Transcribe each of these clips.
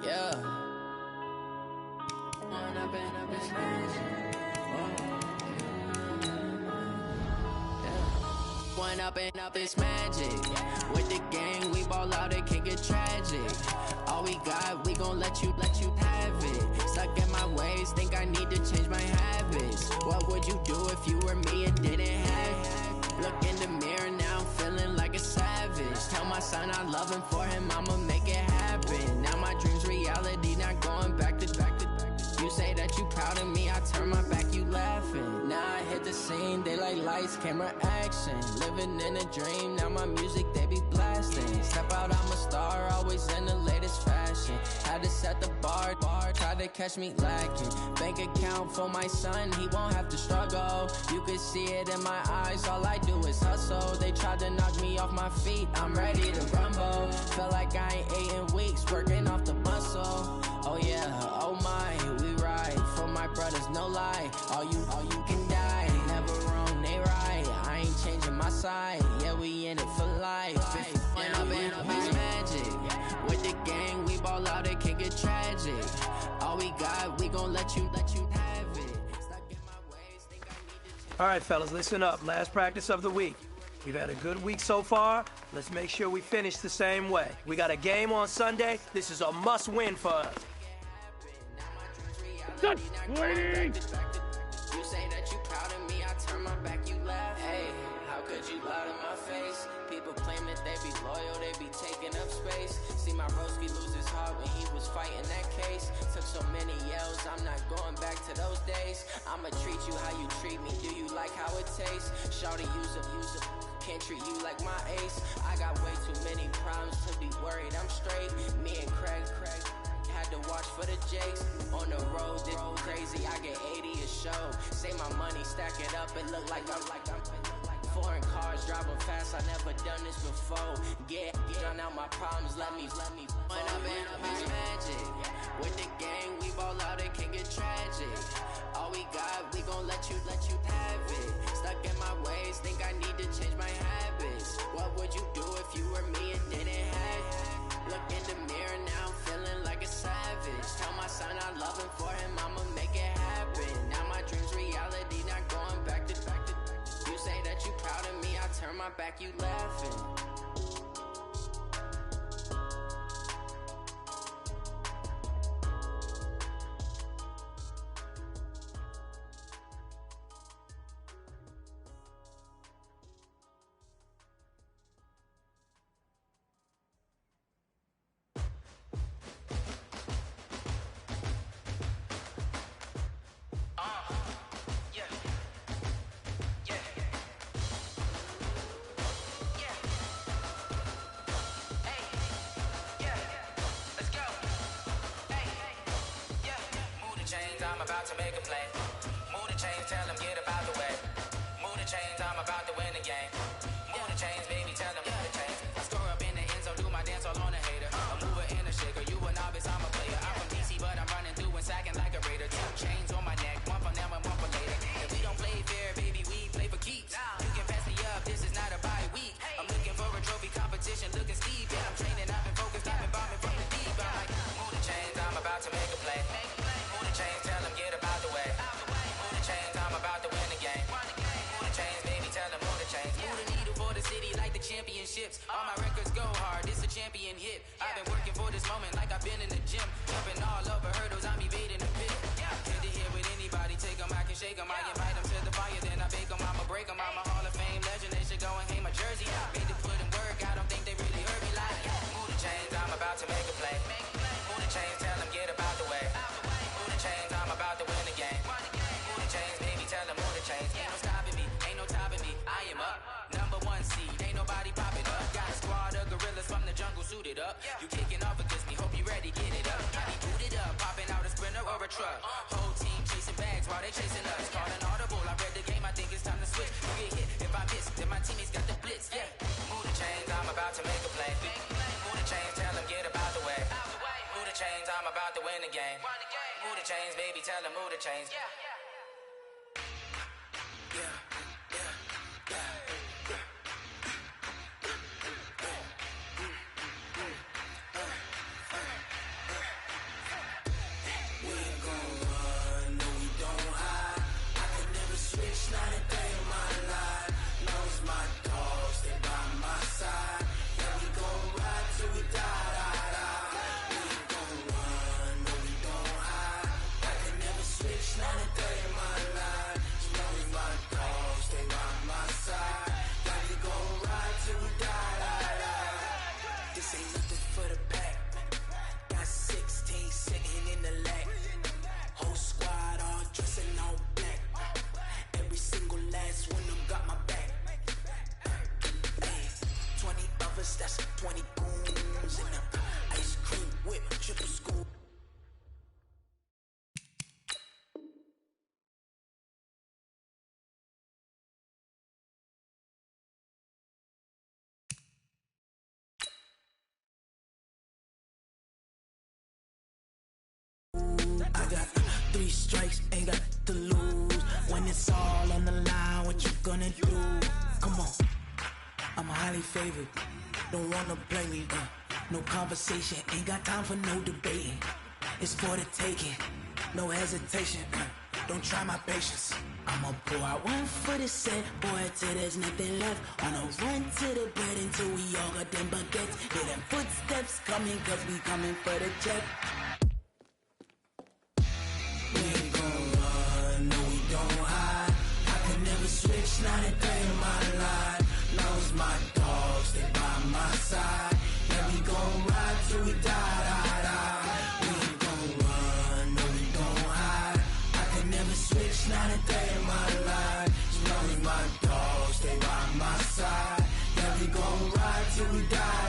Yeah. One up in this magic. One up this magic. With the gang, we ball out, it can get tragic. All we got, we gon' let you have it. Stuck in my ways, think I need to change my habits. What would you do if you were me and didn't have it? Look in the mirror, now I'm feeling like a savage. Tell my son I love him, for him I'ma make it happen. Now my dream's reality, not going back to. You say that you proud of me, I turn my back, you laughing. Now I hit the scene, they like lights, camera, action. Living in a dream, now my music, they be blasting. Step out, I'm a star, always in the latest fashion. Had to set the bar, try to catch me lacking. Bank account for my son, he won't have to struggle. You can see it in my eyes, all I do is hustle. They tried to knock me off my feet, I'm ready to rumble. Felt like I ain't ate in weeks, working off the muscle. Oh yeah, oh my, we ride for my brothers, no lie. All you can die, never wrong, they right. I ain't changing my side, yeah, we in it for life. When up in this magic, with the gang, we ball out, it can get tragic. All we got, we gon' let you have it. Stuck in my ways, think I need to. All right, fellas, listen up. Last practice of the week. We've had a good week so far. Let's make sure we finish the same way. We got a game on Sunday. This is a must-win for us. Good waiting. You say that you proud of me, I turn my back, you laugh. Hey, how could you lie to my face? People claim that they be loyal, they be taking up space. See my broski lose his heart when he was fighting that case. Took so many yells, I'm not going back to those days. I'ma treat you how you treat me, do you like how it tastes? Shawty, use up, can't treat you like my ace. I got way too many problems to be worried, I'm straight. Me and Craig had to watch for the Jakes. On the road, this crazy, I get 80 a show. Say my money, stack it up, it look like I'm foreign cars, driving fast, I never done this before. Get drown out my problems, let me When up in this magic. With the gang, we ball out, it can get tragic. All we got, we gon' let you have it. Stuck in my ways, think I need to change my habits. What would you do if you were me and didn't have it? Look in the mirror, now I'm feeling like a savage. Tell my son I love him, for him I'ma make it happen. Now my dream's reality, not going back to. You say that you proud of me, I turn my back, you laughing. I'm about to make a play. Move the chains, tell them get about the way. Move the chains, I'm about to win the game. Move the chains, baby, tell them move the chains. I score up in the end zone, do my dance all on a hater. A mover and a shaker, you a novice, I'm a player. I'm from DC, but I'm running through and sacking like a raider. 2 chains on my neck, one for now and one for later. If we don't play fair, baby, we play for keeps. You can pass me up, this is not a bye week. I'm looking for a trophy competition, looking steep. Yeah, I'm training, I've been focused, I've been bombing from the deep. I'm like, move the chains, I'm about to make a play. Move the chains, tell them get about the way. Move the chains, I'm about to win the game. Move the chains, baby, tell them move the chains. Move the needle for the city like the championships. All my records go hard, this a champion hit. I've been working for this moment like I've been in the gym. Jumping all over hurdles, I'm evading the pit. Hit to hit with anybody, take them, I can shake them. I invite them to the fire, then I bake them, I'ma break them. I'm a Hall of Fame legend, they should go and hang my jersey. Made to put in work, I don't think they really heard me like. Move the chains, I'm about to make a play. Move the chains, tell them get about the way. Move the chains, I'm about to win the game. Move the chains, baby, tell them move the chains. Ain't no stopping me, ain't no topping me. I am up, #1 seed, ain't nobody popping up. Got a squad of gorillas from the jungle suited up. You kicking off against me, hope you ready, get it up. I be booted up, popping out a sprinter or a truck. Whole team chasing bags while they chasing us. Call an audible, I read the game, I think it's time to switch. You get hit, if I miss, then my teammates got the blitz. Yeah, move the chains, I'm about to make a play. Move the chains, tell them get about the way. Move the chains, I'm about to win the game. Move the chains, baby, tell them move the chains. Yeah. strikes, ain't got to lose. When it's all on the line, what you gonna do? Come on, I'm highly favored. Don't wanna play me, no conversation, ain't got time for no debating. It's for the taking, no hesitation. Don't try my patience. I'ma pour out one for the set, boy, till there's nothing left. On a run to the bread until we all got them baguettes. Hear them footsteps coming, cause we coming for the check. We ain't gon' run, no we don't hide. I can never switch, not a day in my life. Lost my dogs, stay by my side. Yeah, we gon' ride till we die. We ain't gon' run, no we don't hide. I can never switch, not a day in my life. As long as my dogs stay by my side. Yeah, we gon' ride till we die.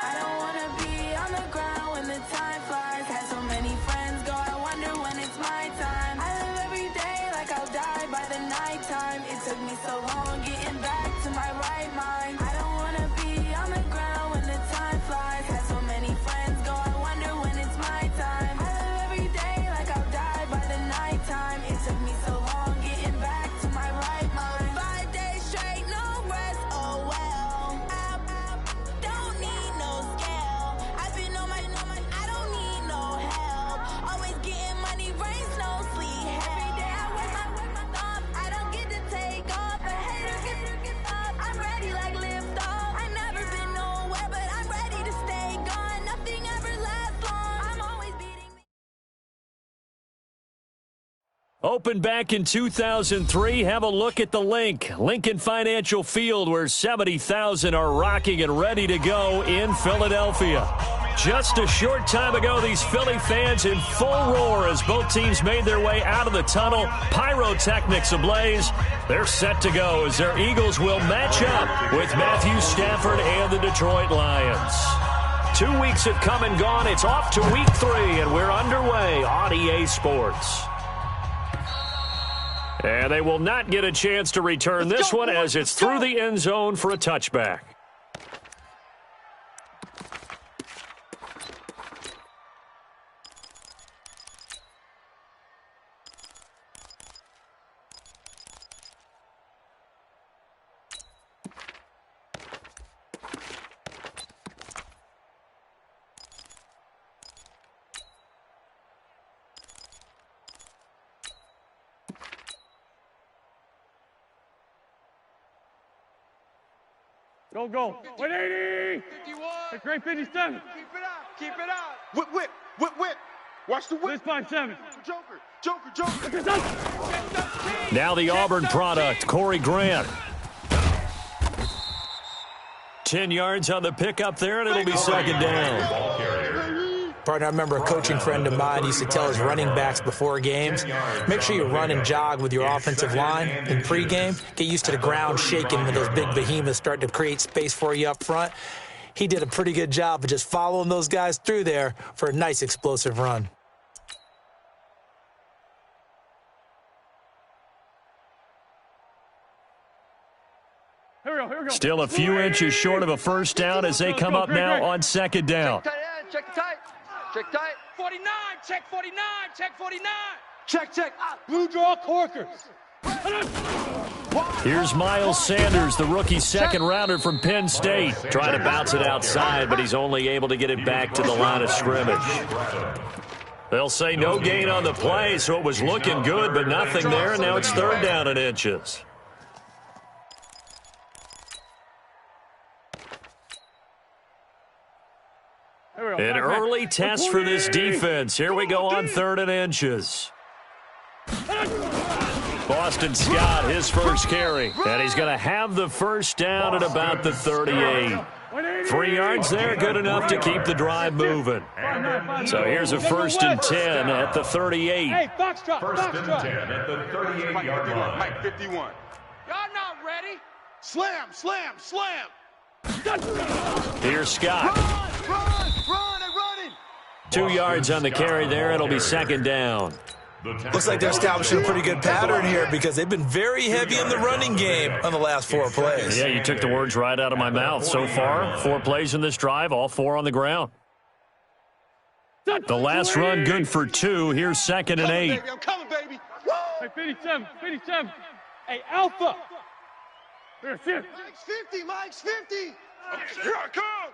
I don't wanna be on the ground when the time flies. Had so many friends go, I wonder when it's my time. I live every day like I'll die by the nighttime. It took me so long getting back to my right mind. I don't wanna be on the ground when the time flies. Had so many friends go, I wonder when it's my time. I live every day like I'll die by the nighttime. It took me so long getting back to my right mind. 5 days straight, no rest, oh well. Don't need no scale. I've been on my, I don't need no help. Always getting money, rains, no sleep. Every day I work my thumb. I don't get to take off. A hater get off. I'm ready like lift off. I never been nowhere, but I'm ready to stay gone. Nothing ever lasts long. I'm always beating me. Opened back in 2003, have a look at the link. Lincoln Financial Field, where 70,000 are rocking and ready to go in Philadelphia. Just a short time ago, these Philly fans in full roar as both teams made their way out of the tunnel. Pyrotechnics ablaze. They're set to go as their Eagles will match up with Matthew Stafford and the Detroit Lions. 2 weeks have come and gone. It's off to week 3, and we're underway on EA Sports. And they will not get a chance to return this one as it's through the end zone for a touchback. Go, go. 180. 51. It's great 57. Keep it up. Keep it up. Whip, whip, whip, whip. Watch the whip. 657. Joker. Now the Auburn product, Corey Grant. 10 yards on the pickup there, and it'll be second down. Partner, I remember a coaching friend of mine used to tell his running backs before games, make sure you run and jog with your offensive line in pregame. Get used to the ground shaking when those big behemoths start to create space for you up front. He did a pretty good job of just following those guys through there for a nice explosive run. Still a few inches short of a first down as they come up now on second down. Check tight. Check tight. 49. Check 49. Check 49. Check. Blue draw corkers. Here's Miles Sanders, the rookie second rounder from Penn State, trying to bounce it outside, but he's only able to get it back to the line of scrimmage. They'll say no gain on the play, so it was looking good, but nothing there, and now it's third down in inches. An early test for this defense. Here we go on third and inches. Boston Scott, his first carry, and he's going to have the first down at about the 38. 3 yards there, good enough to keep the drive moving. So here's a first and 10 at the 38. Hey, Foxtrot. First and 10 at the 38-yard line. Mike 51. Y'all not ready? Slam. Here's Scott. Run and running. 2 yards on the carry there. It'll be second down. Looks like they're establishing a pretty good pattern here because they've been very heavy in the running game on the last 4 plays. Yeah, you took the words right out of my mouth. So far, 4 plays in this drive, all 4 on the ground. The last run good for 2. Here's second and 8. I'm coming, baby. Hey, 57. Hey, Alpha. There's it. Mike's 50. Here I come.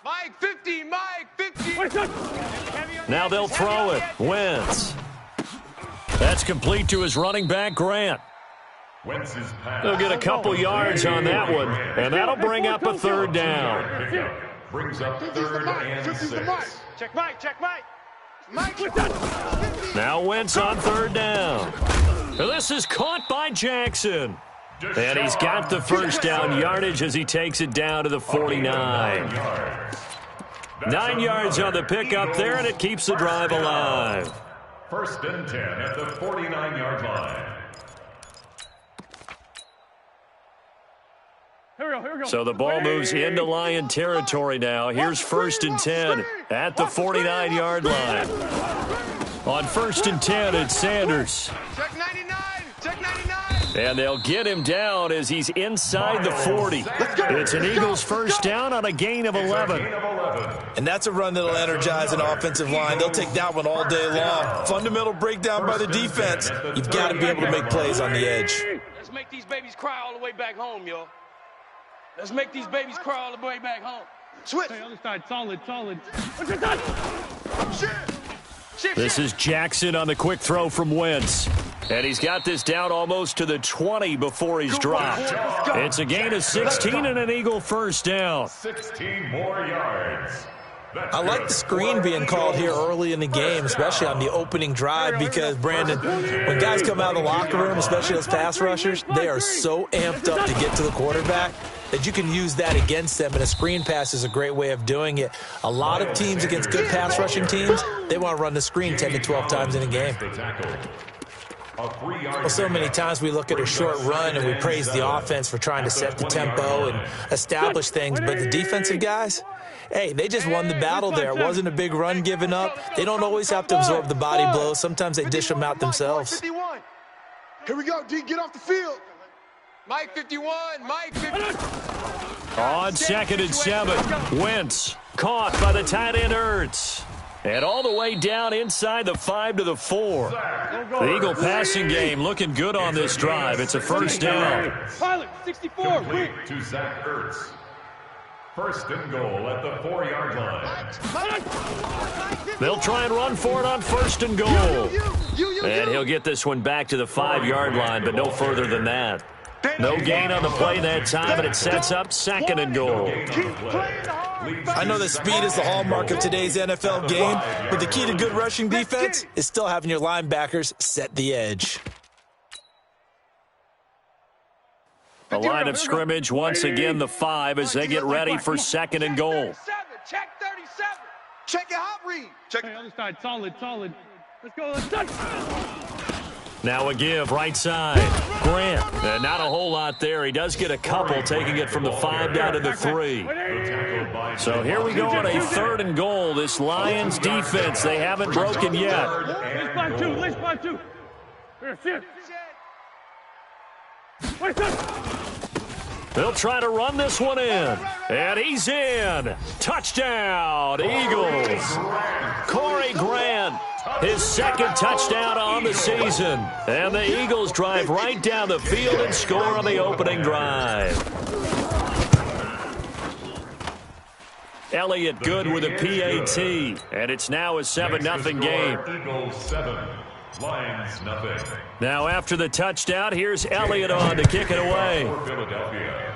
Mike 50. Now they'll throw it. Wentz. That's complete to his running back, Grant. They'll get a couple yards on that one, and that'll bring up a third down. Brings up third and 6. Check Mike. Now Wentz on third down. This is caught by Jackson. And he's got the first down yardage as he takes it down to the 49. 9 yards on the pickup there, and it keeps the drive alive. First and 10 at the 49-yard line. Here we go. So the ball moves into Lion territory now. Here's first and 10 at the 49-yard line. On first and 10, it's Sanders. Check 99. And they'll get him down as he's inside the 40. It's an Eagles first down on a gain of 11. And that's a run that'll energize an offensive line. They'll take that one all day long. Fundamental breakdown by the defense. You've got to be able to make plays on the edge. Let's make these babies cry all the way back home, yo. Let's make these babies cry all the way back home. Switch. Hey, other side, solid. This is Jackson on the quick throw from Wentz. And he's got this down almost to the 20 before he's dropped. It's a gain of 16 and an Eagle first down. 16 more yards. I like the screen being called here early in the game, especially on the opening drive, because, Brandon, when guys come out of the locker room, especially those pass rushers, they are so amped up to get to the quarterback that you can use that against them, and a screen pass is a great way of doing it. A lot of teams against good pass rushing teams, they want to run the screen 10 to 12 times in a game. Well, so many times we look at a short run and we praise the offense for trying to set the tempo and establish things, but the defensive guys, hey, they just won the battle there. It wasn't a big run given up. They don't always have to absorb the body blows. Sometimes they dish them out themselves. Here we go, D, get off the field. Mike 51, Mike 51. On second and 7, Wentz caught by the tight end Ertz. And all the way down inside the 5 to the 4. The Eagle passing game looking good on this drive. It's a first down. Pilot, 64. Complete to Zach Ertz. First and goal at the 4-yard line. They'll try and run for it on first and goal. And he'll get this one back to the 5-yard line, but no further than that. No gain on the play that time, and it sets up second and goal. I know that speed is the hallmark of today's NFL game, but the key to good rushing defense is still having your linebackers set the edge. The line of scrimmage, once again, the 5 as they get ready for second and goal. Check 37. Check your hot read. Check. Hey, other side, solid. Let's go. Now a give, right side. Grant, and not a whole lot there. He does get a couple, taking it from the 5 down to the 3. So here we go on a third and goal. This Lions defense, they haven't broken yet. Let's buy two. Here, sit. They'll try to run this one in. And he's in. Touchdown, Eagles. Corey Grant, his second touchdown on the season. And the Eagles drive right down the field and score on the opening drive. Elliott good with a PAT. And it's now a 7-0 game. Eagles 7, Lions nothing. Now after the touchdown, here's Elliott on to kick it away. Philadelphia.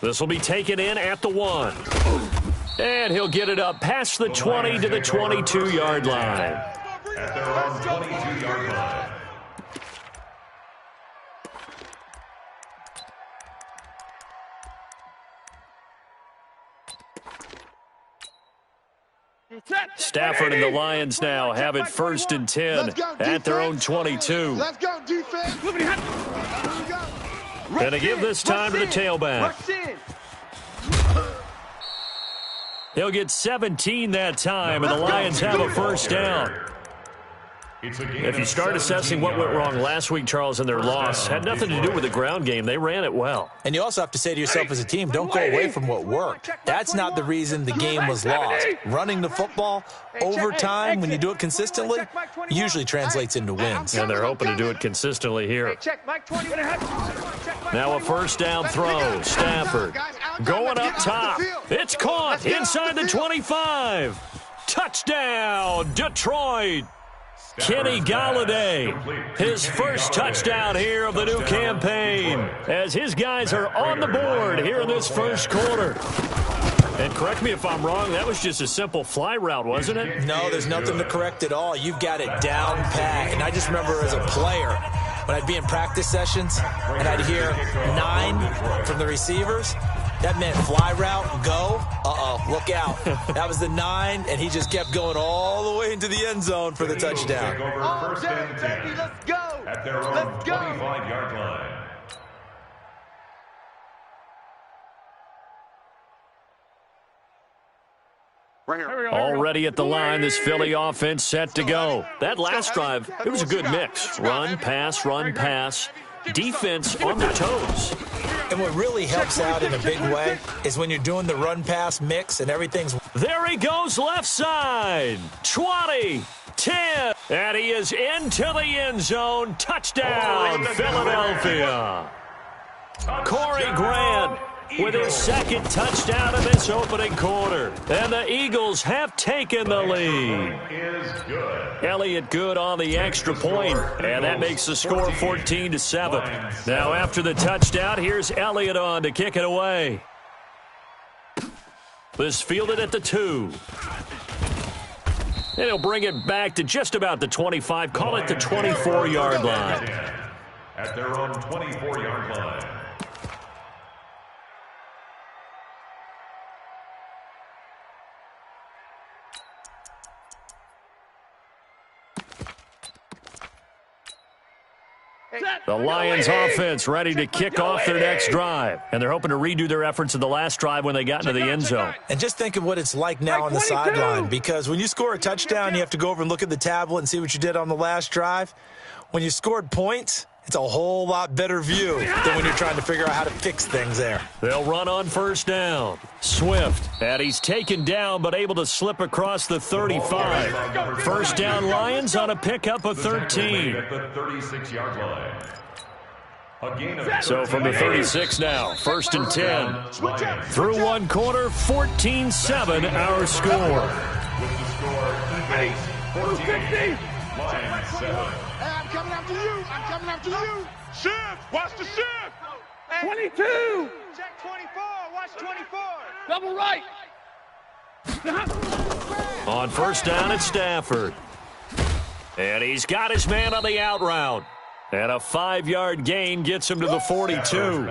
This will be taken in at the 1. And he'll get it up past the 20 to the 22-yard line. At their own 22-yard line. Stafford and the Lions now have it 1st and 10 at their own 22. Let's go, defense. Going to give this time to the tailback. He'll get 17 that time, and the Lions have a first down. If you start assessing what went wrong last week, Charles, in their loss, had nothing to do with the ground game. They ran it well. And you also have to say to yourself as a team, don't go away from what worked. That's not the reason the game was lost. Running the football over time, when you do it consistently, usually translates into wins. And they're hoping to do it consistently here. Now a first down throw. Stafford going up top. It's caught inside the 25. Touchdown, Detroit. Kenny Galladay, his first touchdown here of the new campaign, as his guys are on the board here in this first quarter. And correct me if I'm wrong, that was just a simple fly route, wasn't it? No, there's nothing to correct at all. You've got it down pat. And I just remember as a player, when I'd be in practice sessions and I'd hear 9 from the receivers, that meant fly route, go, look out. That was the 9, and he just kept going all the way into the end zone for the touchdown. Take over 1st and 10 Let's go. at their own 25-yard line. Right here. Already at the line, this Philly offense set to go. That last drive, it was a good mix. Run, pass, defense on their toes. And what really helps out in a big way is when you're doing the run-pass mix and everything's... There he goes left side. 20, 10, and he is into the end zone. Touchdown, Philadelphia. Corey Grant with his second touchdown of this opening quarter. And the Eagles have taken the lead. Elliott good on the extra point, and that makes the score 14-7. Now after the touchdown, here's Elliott on to kick it away. This fielded at the 2. And he'll bring it back to just about the 25, call it the 24-yard line. At their own 24-yard line. The Lions offense ready to kick off their next drive. And they're hoping to redo their efforts in the last drive when they got into the end zone. And just think of what it's like now on the sideline, because when you score a touchdown, you have to go over and look at the tablet and see what you did on the last drive. When you scored points, it's a whole lot better view than when you're trying to figure out how to fix things there. They'll run on first down. Swift, and he's taken down but able to slip across the 35. First down Lions on a pickup of 13. At the 36-yard line. So from the 36 now, 1st and 10. Through one quarter, 14-7 our score. With the score, Eagles 14, Lions 7. Hey, I'm coming after you. I'm coming after you. Shift. Watch the shift. 22. Check 24. Watch 24. Double right. On first down, it's Stafford. And he's got his man on the out route. And a 5-yard gain gets him to the 42.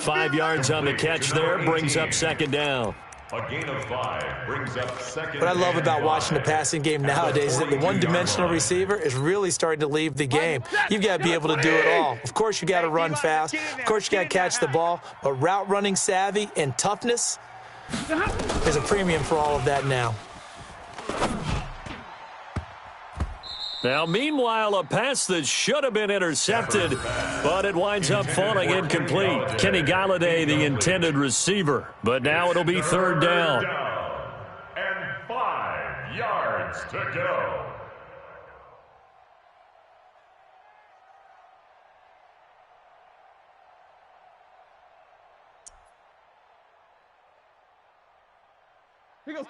5 yards on the catch there, brings up second down. A gain of 5 brings up second. What I love about watching the passing game nowadays is that the one-dimensional receiver is really starting to leave the game. You've got to be able to do it all. Of course, you got to run fast. Of course, you got to catch the ball. But route running savvy and toughness, there's a premium for all of that now. Now, meanwhile, a pass that should have been intercepted, but it winds up falling incomplete. Kenny Galladay, the intended receiver, but now it'll be third down. And 5 yards to go.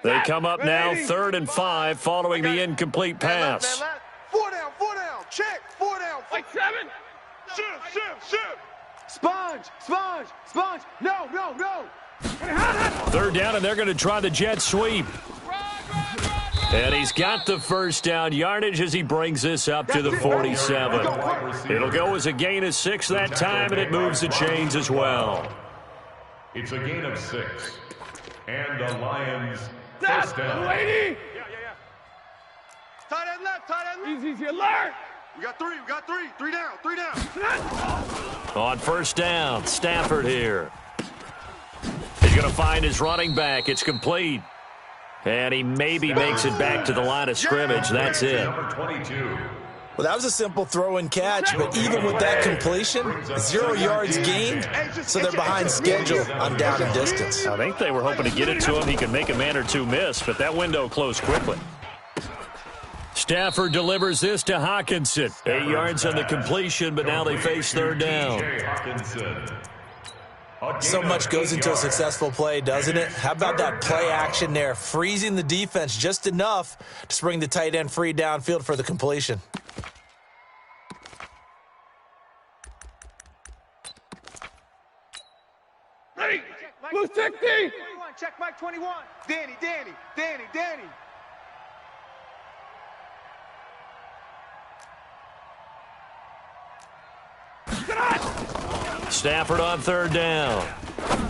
They come up now 3rd and 5 following the incomplete pass. 4 down, check, 4 down. Like 7. Shift. Sponge. No. 3rd down, and they're going to try the jet sweep. And he's got the first down yardage as he brings this up to the 47. It'll go as a gain of 6 that time, and it moves the chains as well. It's a gain of 6. And the Lions first down. Lady. Yeah. Tight end left. Easy, alert. We got 3. 3 down. On first down, Stafford here. He's going to find his running back. It's complete. And he maybe makes it back to the line of scrimmage. That's it. Number 22. Well, that was a simple throw and catch, but even with that completion, 0 yards gained, so they're behind schedule on down and distance. I think they were hoping to get it to him. He could make a man or two miss, but that window closed quickly. Stafford delivers this to Hawkinson. 8 yards on the completion, but now they face 3rd down. So much goes into a successful play, doesn't it? How about that play action there, freezing the defense just enough to bring the tight end free downfield for the completion. Ready. Blue 60. Check Mike 21. Danny. Stafford on 3rd down.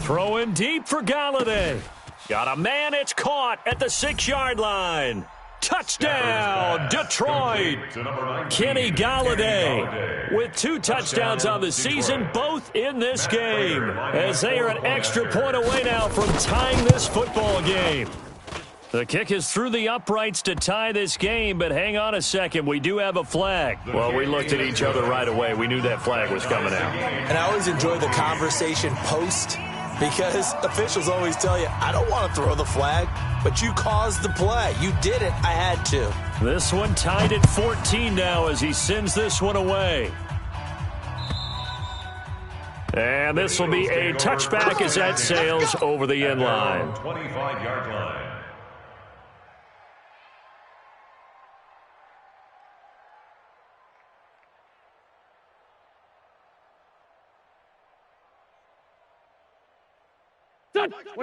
Throwing deep for Galladay. Got a man, it's caught at the 6-yard line. Touchdown, Detroit. Kenny Galladay with 2 touchdowns on the season, both in this game, as they are an extra point away now from tying this football game. The kick is through the uprights to tie this game, but hang on a second. We do have a flag. Well, we looked at each other right away. We knew that flag was coming out. And I always enjoy the conversation post, because officials always tell you, I don't want to throw the flag, but you caused the play. You did it. I had to. This one tied at 14 now as he sends this one away. And this will be a touchback as that sails over the end line. 25-yard line.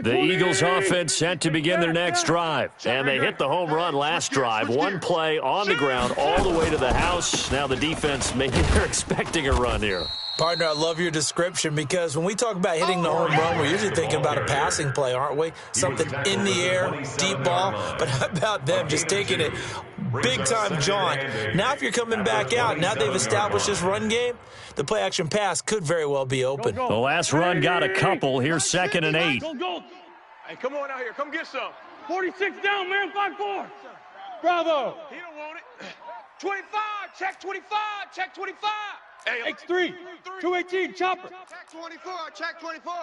The Eagles offense set to begin their next drive. And they hit the home run last drive. One play on the ground all the way to the house. Now the defense, maybe they're expecting a run here. Partner, I love your description, because when we talk about hitting the home run, we're usually thinking about a passing play, aren't we? Something in the air, deep ball. But how about them just taking it big-time jaunt? Now if you're coming back out, now they've established this run game, the play-action pass could very well be open. The last run got a couple. Here's 2nd and 8. Go. Hey, come on out here. Come get some. 46 down, man. 5-4. Bravo. He don't want it. 25. Check 25. Hey, X3. 218. Chopper. Check 24.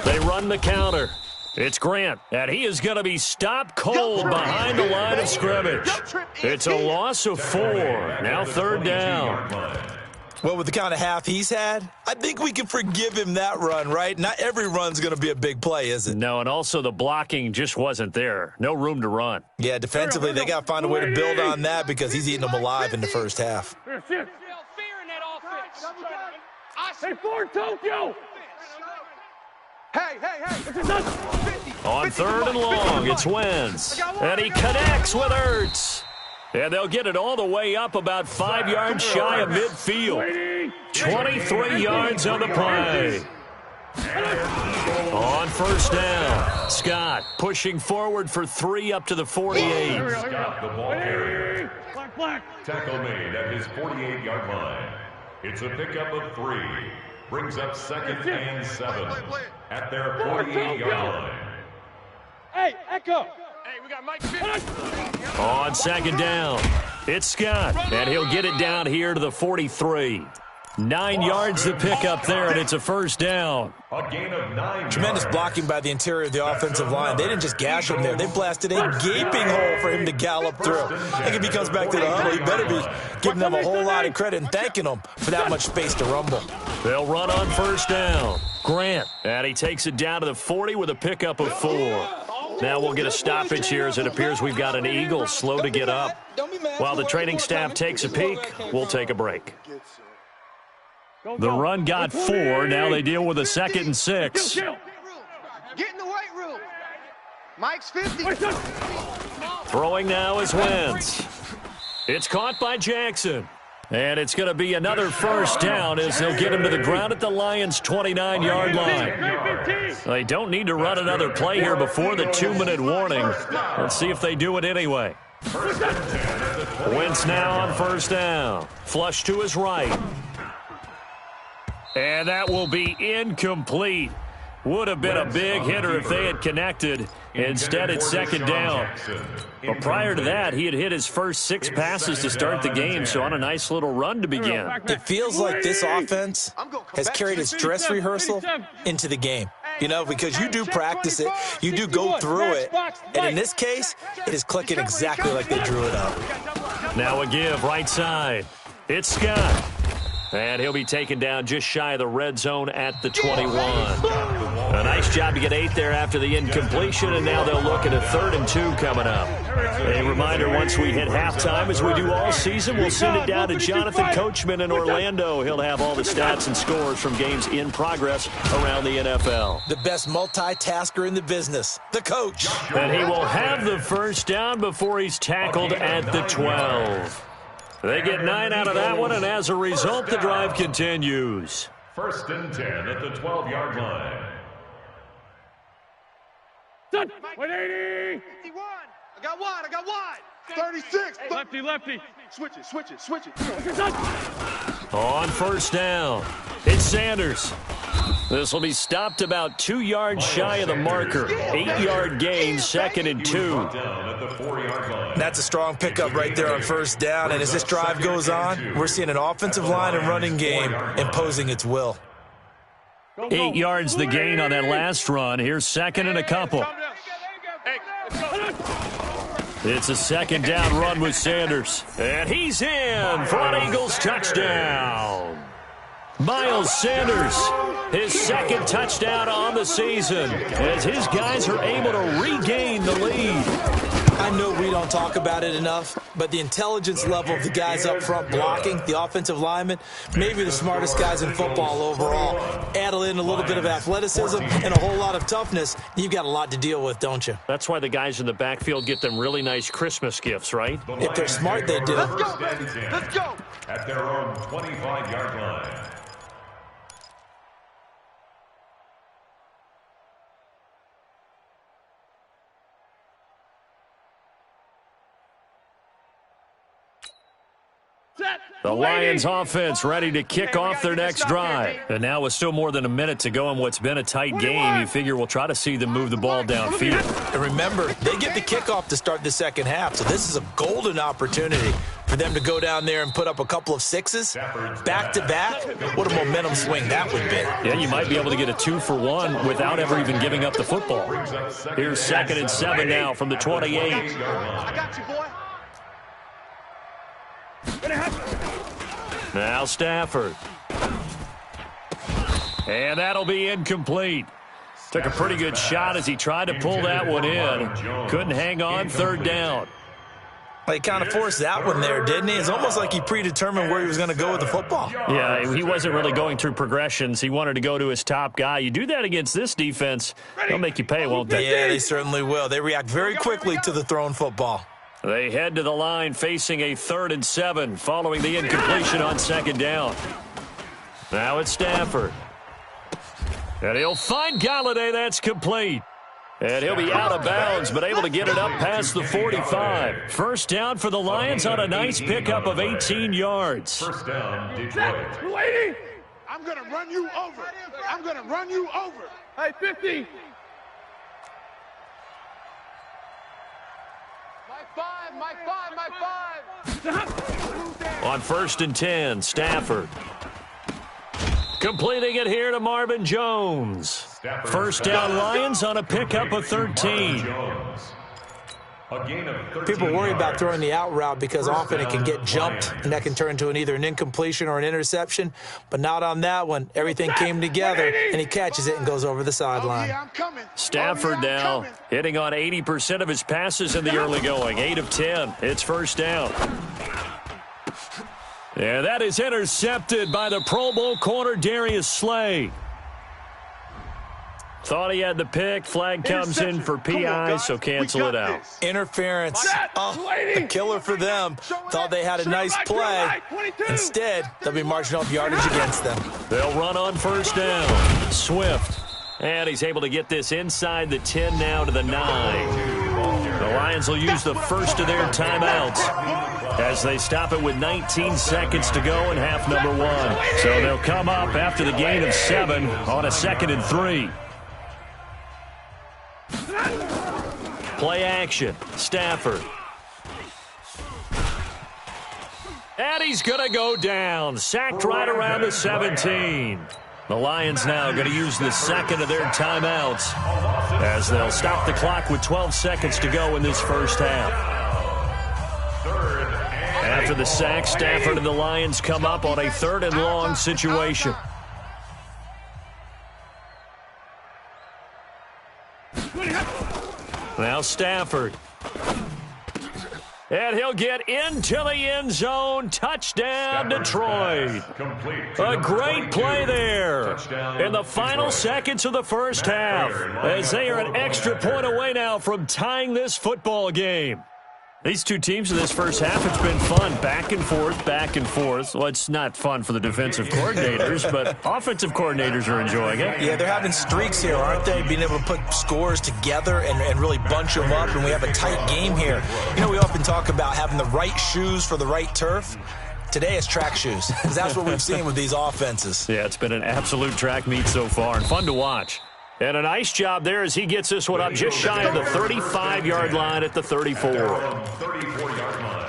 They run the counter. It's Grant, and he is going to be stopped cold behind the line of scrimmage. It's a loss of 4. Now 3rd down. Well, with the kind of half he's had, I think we can forgive him that run, right? Not every run's going to be a big play, is it? No, and also the blocking just wasn't there. No room to run. Yeah, defensively, they got to find a way to build on that, because he's eating them alive in the first half. Hey, Ford Tokyo. Hey. On 3rd and long, it's Wentz. And he connects with Ertz. And they'll get it all the way up about 5 yards shy of midfield. 23 yards on the play. On first down, Scott pushing forward for 3 up to the 48. Scott, the ball carrier. Tackle made at his 48-yard line. It's a pickup of 3. Brings up 2nd and 7 at their 48-yard line. Hey, Echo. Hey, we got Mike 50. On second down, it's Scott, and he'll get it down here to the 43. 9 yards to pick up there, and it's a first down. A gain of 9 Tremendous yards. blocking by the interior of the offensive line. They didn't just gash him there. They blasted a gaping hole for him to gallop through. I think if he comes back to the huddle, he better be giving them a whole lot of credit and thanking them for that much space to rumble. They'll run on first down. Grant, and he takes it down to the 40 with a pickup of 4. Now we'll get a stoppage here as it appears we've got an Eagle slow to get up. While the training staff takes a peek, we'll take a break. The run got 4. Now they deal with a 2nd and 6. Get in the weight room. Mike's 50. Throwing now is Wentz. It's caught by Jackson. And it's going to be another first down as they'll get him to the ground at the Lions' 29-yard line. They don't need to run another play here before the 2-minute warning. Let's see if they do it anyway. Wentz now on first down. Flush to his right. And that will be incomplete. Would have been a big hitter if they had connected. Instead, it's second down. But prior to that, he had hit his first 6 passes to start the game, so on a nice little run to begin. It feels like this offense has carried its dress rehearsal into the game. You know, because you do practice it, you do go through it, and in this case, it is clicking exactly like they drew it up. Now a give right side. It's Scott. And he'll be taken down just shy of the red zone at the 21. A nice job to get 8 there after the incompletion, and now they'll look at a 3rd and 2 coming up. A reminder, once we hit halftime, as we do all season, we'll send it down to Jonathan Coachman in Orlando. He'll have all the stats and scores from games in progress around the NFL. The best multitasker in the business, the coach. And he will have the first down before he's tackled at the 12. They get 9 out of that one, and as a result, the drive continues. 1st and 10 at the 12-yard line. 180. 51. I got wide. 36. Lefty. Switch it. On first down, it's Sanders. This will be stopped about 2 yards shy of the marker. 8-yard gain, 2nd and 2. That's a strong pickup right there on first down, and as this drive goes on, we're seeing an offensive line and running game imposing its will. 8 yards the gain on that last run. Here's 2nd and a couple. It's a 2nd down run with Sanders. And he's in for an Eagles touchdown. Miles Sanders, his 2nd touchdown on the season, as his guys are able to regain the lead. I know we don't talk about it enough, but the intelligence level of the guys up front blocking, the offensive linemen, maybe the smartest guys in football overall. Add in a little bit of athleticism and a whole lot of toughness, you've got a lot to deal with, don't you? That's why the guys in the backfield get them really nice Christmas gifts, right? If they're smart, they do. Let's go. At their own 25-yard line. The Lions offense ready to kick off their next drive. And now with still more than a minute to go in what's been a tight game, you figure we'll try to see them move the ball downfield. And remember, they get the kickoff to start the second half, so this is a golden opportunity for them to go down there and put up a couple of 6s back-to-back. What a momentum swing that would be. Yeah, you might be able to get a 2-for-1 without ever even giving up the football. Here's 2nd and 7 now from the 28. I got you, boy. Now Stafford. And that'll be incomplete. Took a pretty good shot as he tried to pull that one in. Couldn't hang on, 3rd down. He kind of forced that one there, didn't he? It's almost like he predetermined where he was going to go with the football. Yeah, he wasn't really going through progressions. He wanted to go to his top guy. You do that against this defense, they'll make you pay, won't they? Yeah, they certainly will. They react very quickly to the thrown football. They head to the line facing a 3rd and 7 following the incompletion on 2nd down. Now it's Stafford. And he'll find Galladay. That's complete. And he'll be out of bounds, but able to get it up past the 45. First down for the Lions on a nice pickup of 18 yards. First down, Detroit. I'm going to run you over. Hey, 50. On 1st and 10, Stafford. Completing it here to Marvin Jones. First down Lions on a pickup of 13. People worry about throwing the out route because often it can get jumped, and that can turn into either an incompletion or an interception. But not on that one. Everything came together, and he catches it and goes over the sideline. Stafford now hitting on 80% of his passes in the early going. 8 of 10. It's first down. Yeah, that is intercepted by the Pro Bowl corner Darius Slay. Thought he had the pick. Flag comes in for PI, so cancel it out. Interference. Oh, a killer for them. Thought they had a nice play. Instead, they'll be marching off yardage against them. They'll run on first down. Swift. And he's able to get this inside the 10 now to the 9. The Lions will use the first of their timeouts as they stop it with 19 seconds to go in half number 1. So they'll come up after the gain of 7 on a 2nd and 3. Play action. Stafford. And he's going to go down. Sacked right around the 17. The Lions now going to use the second of their timeouts as they'll stop the clock with 12 seconds to go in this first half. After the sack, Stafford and the Lions come up on a 3rd and long situation. Now Stafford. And he'll get into the end zone. Touchdown, Detroit. A great play there in the final seconds of the first half as they are an extra point away now from tying this football game. These two teams in this first half, it's been fun. Back and forth, back and forth. Well, it's not fun for the defensive coordinators, but offensive coordinators are enjoying it. Yeah, they're having streaks here, aren't they? Being able to put scores together and really bunch them up, and we have a tight game here. You know, we often talk about having the right shoes for the right turf. Today it's track shoes, because that's what we've seen with these offenses. Yeah, it's been an absolute track meet so far, and fun to watch. And a nice job there as he gets this one up just shy of the 35-yard line at the 34. 34-yard line.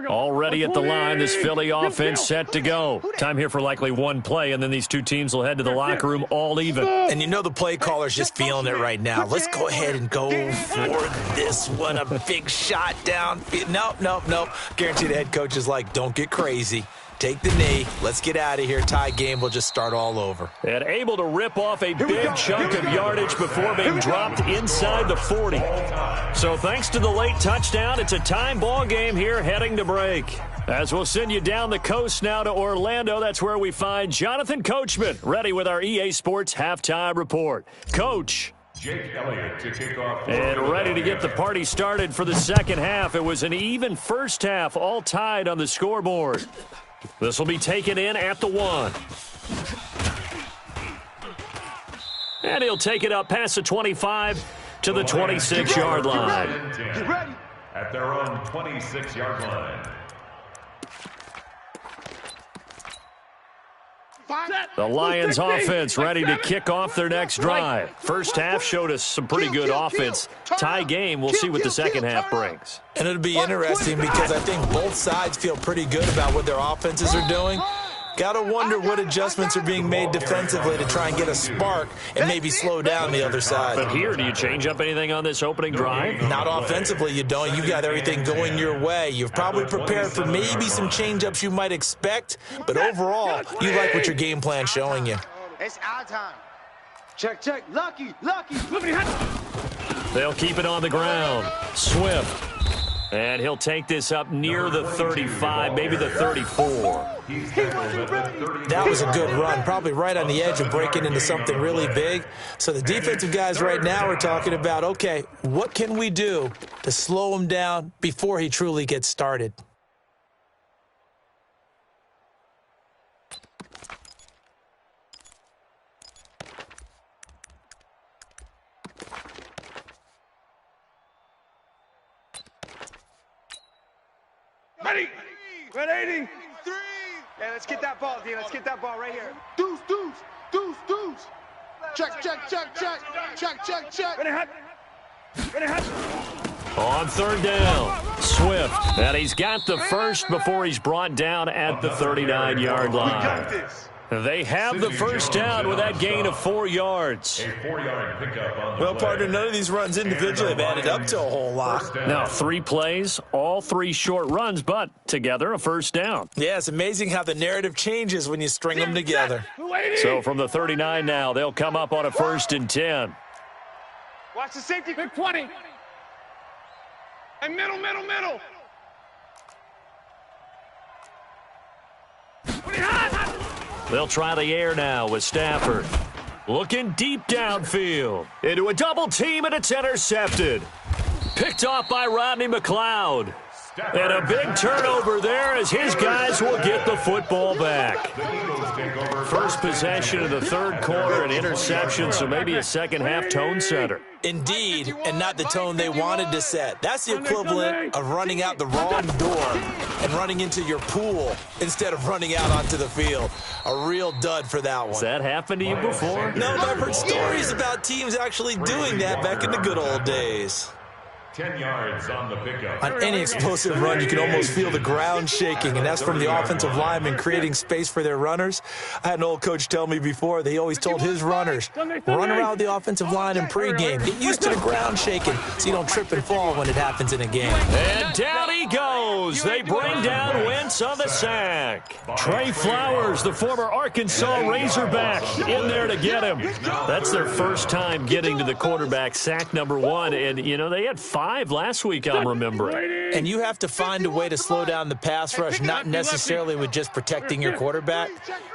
Already at the line, this Philly offense set to go. Time here for likely one play, and then these two teams will head to the locker room all even. And you know the play caller's just feeling it right now. Let's go ahead and go for this one. A big shot down. Nope. Guarantee the head coach is like, don't get crazy. Take the knee. Let's get out of here. Tie game. We'll just start all over. And able to rip off a big chunk of yardage before being dropped inside the 40. So thanks to the late touchdown, it's a time ball game here heading to break. As we'll send you down the coast now to Orlando, that's where we find Jonathan Coachman, ready with our EA Sports Halftime Report. Coach. Jake Elliott to kick off. And ready to get the party started for the second half. It was an even first half, all tied on the scoreboard. This will be taken in at the 1. And he'll take it up past the 25 to the 26-yard line. At their own 26-yard line. The Lions offense ready to kick off their next drive. First half showed us some pretty good offense. Tie game, we'll see what the second half brings. And it'll be interesting because I think both sides feel pretty good about what their offenses are doing. Got to wonder what adjustments are being made defensively to try and get a spark and maybe slow down the other side. But here, do you change up anything on this opening drive? Not offensively, you don't. You've got everything going your way. You've probably prepared for maybe some change-ups you might expect, but overall, you like what your game plan's showing you. It's our time. Check. Lucky. They'll keep it on the ground. Swift. And he'll take this up near the 35, maybe the 34. That was a good run, probably right on the edge of breaking into something really big. So the defensive guys right now are talking about, okay, what can we do to slow him down before he truly gets started? Ready. 3. Yeah, let's get that ball, D. Let's get that ball right here. Deuce. Check, check, check, check. Check, check, check. On third down, Swift. And he's got the first before he's brought down at the 39-yard line. They have the first down with that gain of 4 yards. A 4-yard pickup on the Well, play. partner, none of these runs individually have added up to a whole lot. Now, 3 plays, all 3 short runs, but together a first down. Yeah, it's amazing how the narrative changes when you string them together. So from the 39 now, they'll come up on a 1st and 10. Watch the safety. Big 20. And middle. They'll try the air now with Stafford. Looking deep downfield. Into a double team, and it's intercepted. Picked off by Rodney McLeod. And a big turnover there as his guys will get the football back. First possession of the third quarter, an interception, so maybe a second-half tone setter. Indeed, and not the tone they wanted to set. That's the equivalent of running out the wrong door and running into your pool instead of running out onto the field. A real dud for that one. Has that happened to you before? No, but I've heard stories about teams actually doing that back in the good old days. 10 yards on the pickup. On any explosive run, you can almost feel the ground shaking, and that's from the offensive linemen creating space for their runners. I had an old coach tell me before that he always told his runners, run around the offensive line in pregame. Get used to the ground shaking so you don't trip and fall when it happens in a game. And down he goes. They bring down Wentz on the sack. Trey Flowers, the former Arkansas Razorback, in there to get him. That's their first time getting to the quarterback, sack number 1. And, you know, they had 5 last week, I'm remembering. And you have to find a way to slow down the pass rush, not necessarily with just protecting your quarterback,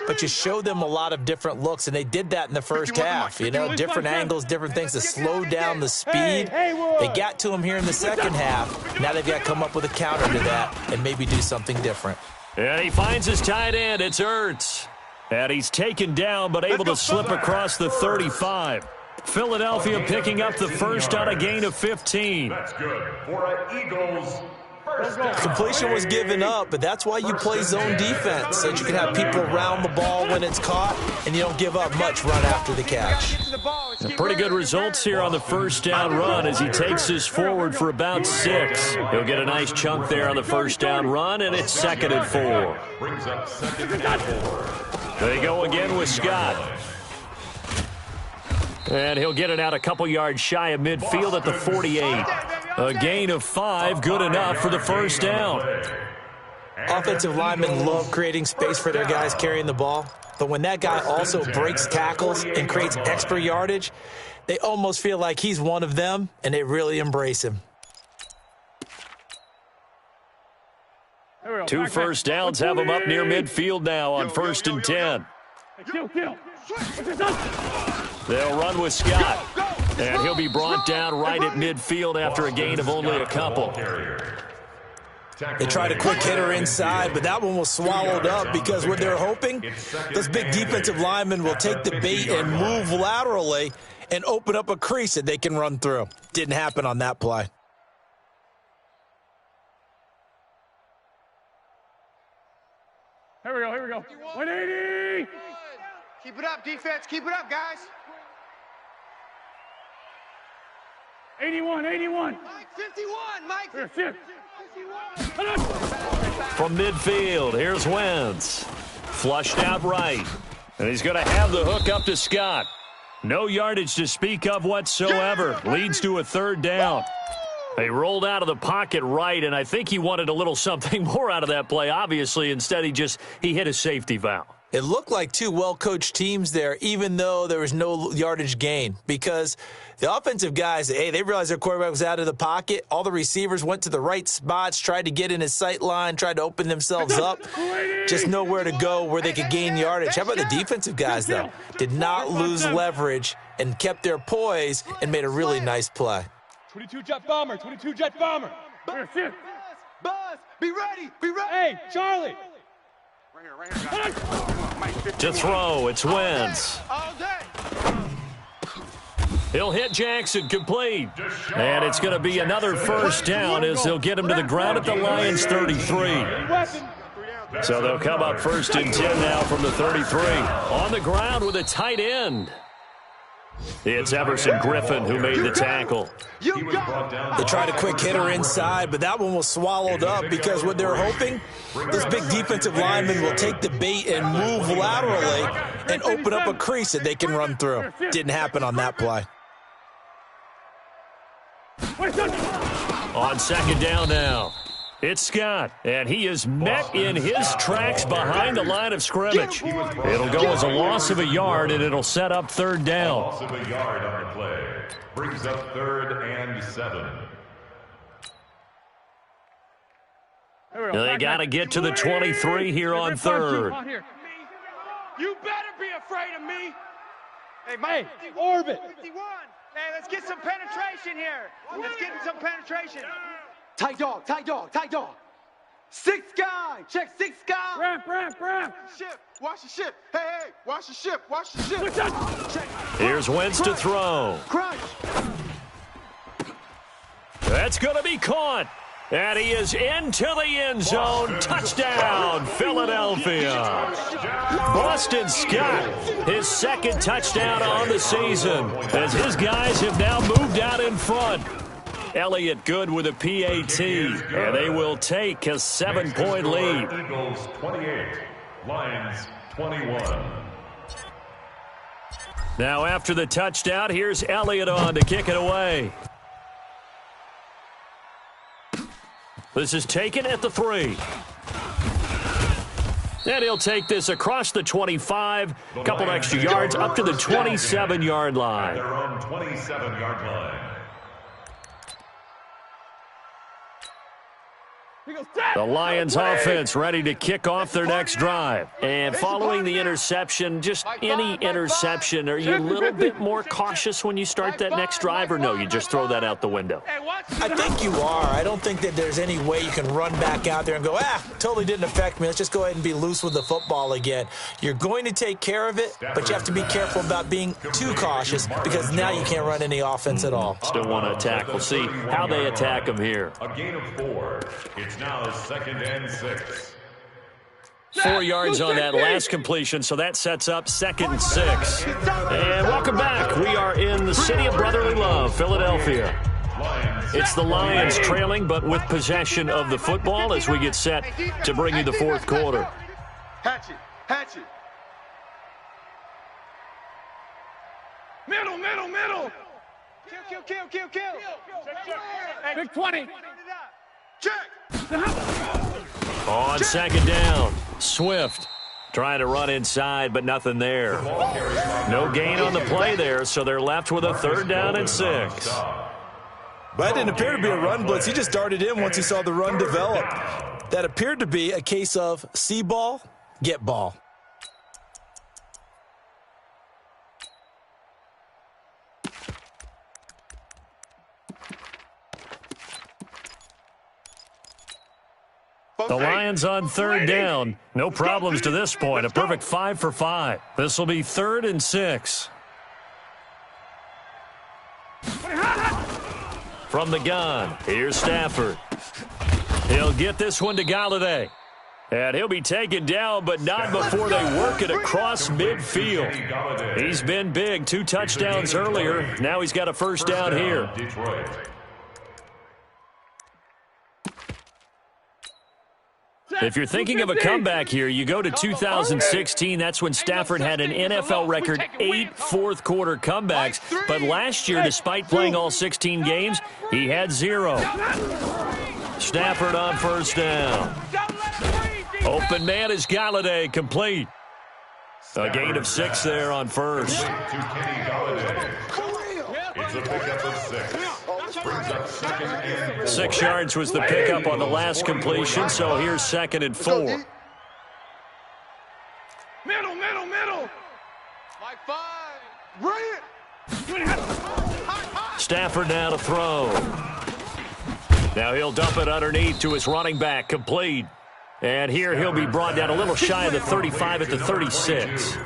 but you show them a lot of different looks, and they did that in the first half. You know, different angles, different things to slow down the speed. They got to him here in the second half. Now they've got to come up with a counter to that and maybe do something different. And he finds his tight end. It's Ertz. And he's taken down, but able to slip across the 35. Philadelphia picking up the first on a gain of 15. That's good for an Eagles first down. Completion was given up, but that's why you play zone defense, so that you can have people around the ball when it's caught, and you don't give up much run after the catch. Pretty good results here on the first down run as he takes this forward for about 6. He'll get a nice chunk there on the first down run, and it's 2nd and 4. Brings up 2nd and 4. They go again with Scott. And he'll get it out a couple yards shy of midfield at the 48. A gain of 5, good enough for the first down. Offensive linemen love creating space for their guys carrying the ball, but when that guy also breaks tackles and creates extra yardage, they almost feel like he's one of them, and they really embrace him. 2 first downs have him up near midfield now on 1st and 10. They'll run with Scott, and he'll be brought down right at midfield after a gain of only a couple. They tried a quick hitter inside, but that one was swallowed up because what they're hoping, those big defensive linemen will take the bait and move laterally and open up a crease that they can run through. Didn't happen on that play. Here we go. 180! Keep it up, defense. Keep it up, guys. 81. Mike 51. Mike 51. From midfield, here's Wentz. Flushed out right. And he's going to have the hook up to Scott. No yardage to speak of whatsoever. Leads to a 3rd down. They rolled out of the pocket right, and I think he wanted a little something more out of that play, obviously. Instead, he hit a safety valve. It looked like 2 well-coached teams there, even though there was no yardage gain, because the offensive guys, they realized their quarterback was out of the pocket. All the receivers went to the right spots, tried to get in his sight line, tried to open themselves up, just nowhere to go where they could gain yardage. How about the defensive guys, though? Did not lose leverage and kept their poise and made a really nice play. 22 jet bomber. Buzz, be ready. Hey, Charlie. Right here. To throw, it's Wentz. All day. He'll hit Jackson, complete. And it's going to be another first down as they'll get him to the ground at the Lions' 33. So they'll come up 1st and 10 now from the 33. On the ground with a tight end. It's Everson Griffin who made the tackle. They tried a quick hitter inside, but that one was swallowed up because what they're hoping, this big defensive lineman will take the bait and move laterally and open up a crease that they can run through. Didn't happen on that play. On second down now, it's Scott, and he is met in his tracks behind the line of scrimmage. It'll go as a loss of a yard, and it'll set up third down. Loss of a yard on the play. Brings up 3rd and 7. They got to get to the 23 here on third. You better be afraid of me. Hey, Mike, orbit. 51. Hey, let's get some penetration here. Let's get some penetration. Tight dog, tight dog, tight dog. 6 guy, check 6 guy. Ramp. Ship, watch the ship. Hey, watch the ship, watch the ship. Check. Here's Wentz to throw. Crunch. That's going to be caught. And he is into the end zone. Touchdown, Philadelphia. Boston Scott, his second touchdown on the season, as his guys have now moved out in front. Elliott Good with a PAT, and they will take a 7-point lead. Eagles 28, Lions 21. Now after the touchdown, here's Elliott on to kick it away. This is taken at the 3. And he'll take this across the 25, a couple extra yards up to the 27-yard line. Their own 27-yard line. The Lions offense ready to kick off their next drive. And following the interception, just any interception, are you a little bit more cautious when you start that next drive, or no, you just throw that out the window? I think you are. I don't think that there's any way you can run back out there and go, totally didn't affect me. Let's just go ahead and be loose with the football again. You're going to take care of it, but you have to be careful about being too cautious because now you can't run any offense at all. Still want to attack. We'll see how they attack them here. A gain of 4. It's now 2nd and 6. 4 yards on that last completion, so that sets up 2nd and 6. And welcome back. We are in the city of brotherly love, Philadelphia. It's the Lions trailing, but with possession of the football as we get set to bring you the 4th quarter. Hatch it. Middle. Kill. Big 20. Check. On second down, Swift trying to run inside, but nothing there. No gain on the play there, so they're left with a 3rd down and 6. But it didn't appear to be a run blitz. He just darted in once he saw the run develop. That appeared to be a case of see ball, get ball. The Lions on 3rd down. No problems to this point. A perfect 5 for 5. This will be 3rd and 6. From the gun, here's Stafford. He'll get this one to Galladay. And he'll be taken down, but not before they work it across midfield. He's been big. 2 touchdowns earlier. Now he's got a 1st down here. Detroit. If you're thinking of a comeback here, you go to 2016. That's when Stafford had an NFL record 8 fourth-quarter comebacks. But last year, despite playing all 16 games, he had 0. Stafford on 1st down. Open man is Galladay, complete. A gain of 6 there on 1st. To Kenny Galladay. It's a pickup of 6. Brings up 2nd and 4. 6 yards was the pickup on the last completion, so here's 2nd and 4. Middle. Mike 5. Bring it. Stafford now to throw. Now he'll dump it underneath to his running back, complete. And here he'll be brought down a little shy of the 35 at the 36.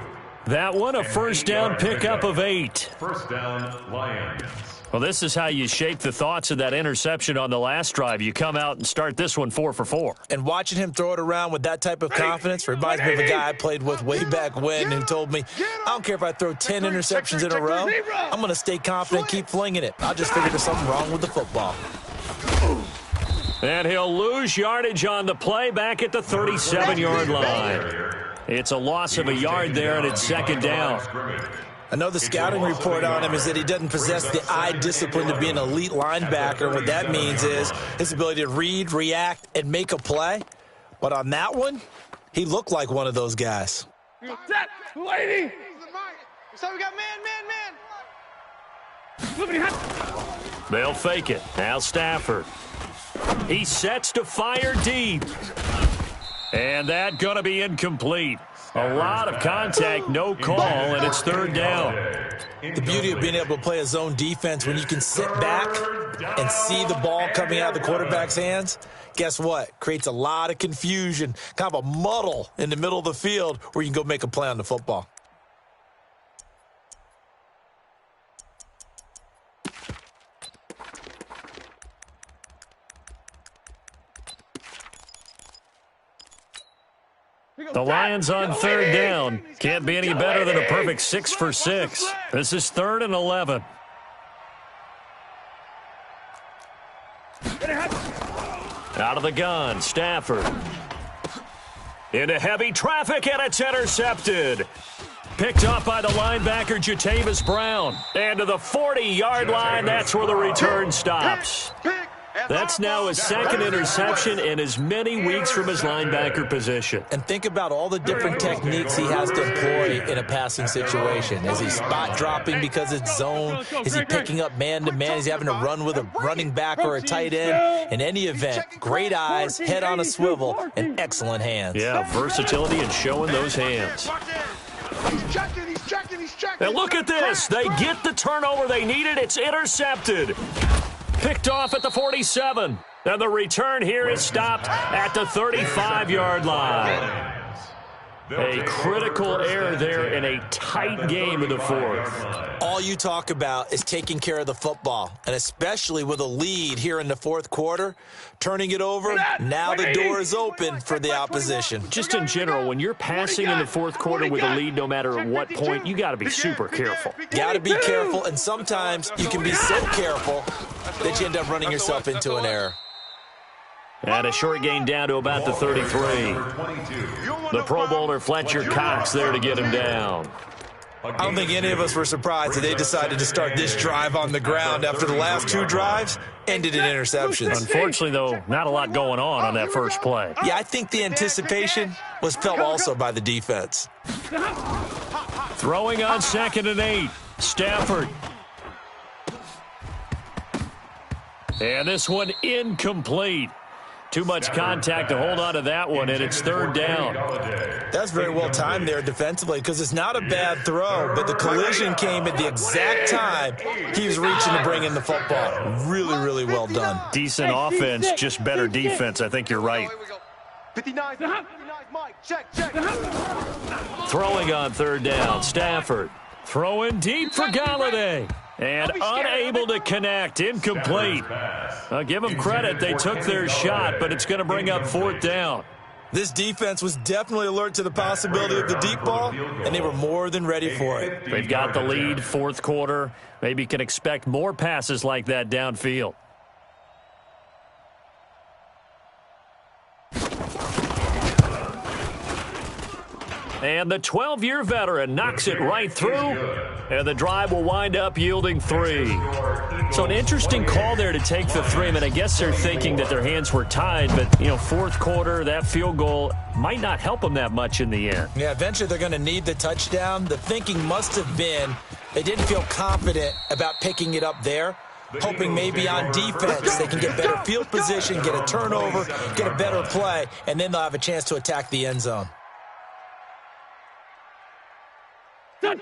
that one, a first down pickup of 8. First down, Lions. Well, this is how you shape the thoughts of that interception on the last drive. You come out and start this one 4 for 4. And watching him throw it around with that type of confidence reminds me of a guy I played with way back when who told me, I don't care if I throw 10 interceptions in a row, I'm going to stay confident, keep flinging it. I just figured there's something wrong with the football. And he'll lose yardage on the play back at the 37-yard line. It's a loss of a yard there, and it's second down. I know the scouting report on him is that he doesn't possess the eye discipline to be an elite linebacker. What that means is his ability to read, react, and make a play. But on that one, he looked like one of those guys. Set, waiting. So we got man. They'll fake it. Now Stafford. He sets to fire deep. And that going to be incomplete. A lot of contact, no call, and it's third down. The beauty of being able to play a zone defense when you can sit back and see the ball coming out of the quarterback's hands, guess what? Creates a lot of confusion, kind of a muddle in the middle of the field where you can go make a play on the football. The Lions on third down. Can't be any better than a perfect 6 for 6. This is 3rd and 11. Out of the gun, Stafford. Into heavy traffic, and it's intercepted. Picked off by the linebacker, Jatavis Brown. And to the 40-yard line, that's where the return stops. That's now his second interception in as many weeks from his linebacker position. And think about all the different techniques he has to employ in a passing situation. Is he spot dropping because it's zone? Is he picking up man-to-man? Is he having to run with a running back or a tight end? In any event, great eyes, head on a swivel, and excellent hands. Yeah, versatility and showing those hands. He's checking. And look at this. They get the turnover they needed. It's intercepted. Picked off at the 47. And the return here is stopped at the 35-yard line. A critical error there in a tight game in the fourth. All you talk about is taking care of the football, and especially with a lead here in the fourth quarter, turning it over, now the door is open for the opposition. Just in general, when you're passing in the fourth quarter with a lead, no matter at what point, you got to be super careful. Got to be careful, and sometimes you can be so careful that you end up running yourself into an error. And a short gain down to about the 33. The Pro Bowler Fletcher Cox there to get him down. I don't think any of us were surprised that they decided to start this drive on the ground after the last two drives ended in interceptions. Unfortunately, though, not a lot going on that first play. Yeah, I think the anticipation was felt also by the defense. Throwing on 2nd and 8. Stafford. And this one incomplete. Too much contact to hold on to that one, and it's third down. That's very well timed there defensively because it's not a bad throw, but the collision came at the exact time he was reaching to bring in the football. Really, really well done. Decent offense, just better defense. I think you're right. 59, Mike, check. Throwing on third down, Stafford. Throwing deep for Galladay. And unable to connect, incomplete. I'll give them credit, they took their shot, but it's going to bring up fourth down. This defense was definitely alert to the possibility of the deep ball, and they were more than ready for it. They've got the lead, fourth quarter. Maybe can expect more passes like that downfield. And the 12-year veteran knocks it right through, and the drive will wind up yielding 3. So an interesting call there to take the 3. I mean, I guess they're thinking that their hands were tied, but, fourth quarter, that field goal might not help them that much in the end. Yeah, eventually they're going to need the touchdown. The thinking must have been they didn't feel confident about picking it up there, hoping maybe on defense they can get better field position, get a turnover, get a better play, and then they'll have a chance to attack the end zone.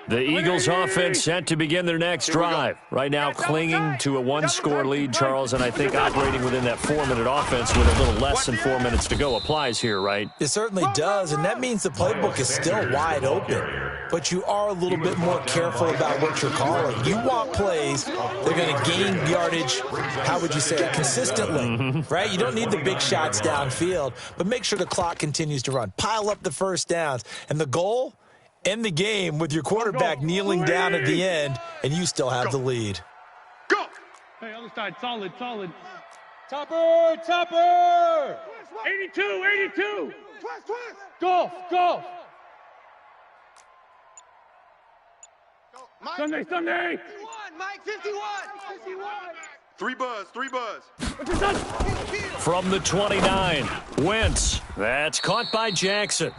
The Eagles offense set to begin their next drive. Right now clinging to a one-score lead, Charles, and I think operating within that 4-minute offense with a little less than 4 minutes to go applies here, right? It certainly does, and that means the playbook is still wide open. but you are a little bit more careful about what you're calling. You want plays that are going to gain yardage, how would you say it, consistently, right? You don't need the big shots downfield, but make sure the clock continues to run. Pile up the first downs. And the goal, end the game with your quarterback kneeling down at the end, and you still have the lead. Go! Hey, other side, solid. Topper! 82. Twist! Golf. Mike, Sunday. 51, Mike, 51. 3 buzz. From the 29, Wentz. That's caught by Jackson.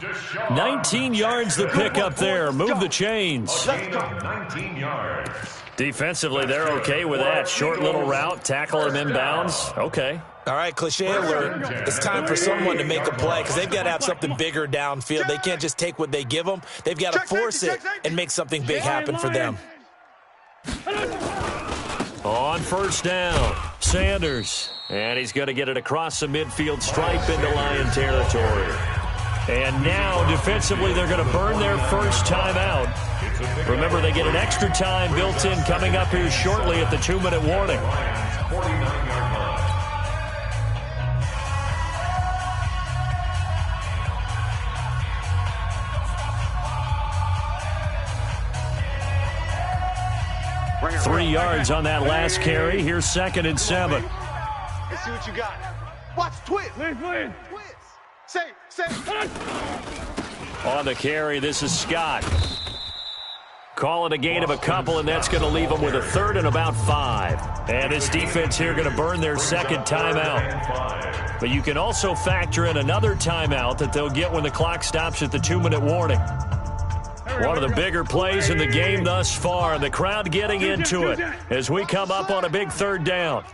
19 yards the pickup there. Move the chains. 19 yards. Defensively, they're okay with that. Short little route, tackle him inbounds. Okay. All right, cliche alert. It's time for someone to make a play because they've got to have something bigger downfield. They can't just take what they give them. They've got to force it and make something big happen for them. On first down, Sanders. And he's going to get it across the midfield stripe into Lion territory. And now, defensively, they're going to burn their first timeout. Remember, they get an extra time built in coming up here shortly at the 2-minute warning. 49-yard line. Three yards on that last carry. Here's 2nd and 7. Let's see what you got. Watch, twist. Twist. Say. On the carry, this is Scott. Call it a gain of a couple, and that's going to leave them with a 3rd and about 5. And this defense here going to burn their second timeout. But you can also factor in another timeout that they'll get when the clock stops at the 2-minute warning. One of the bigger plays in the game thus far, and the crowd getting into it as we come up on a big 3rd down.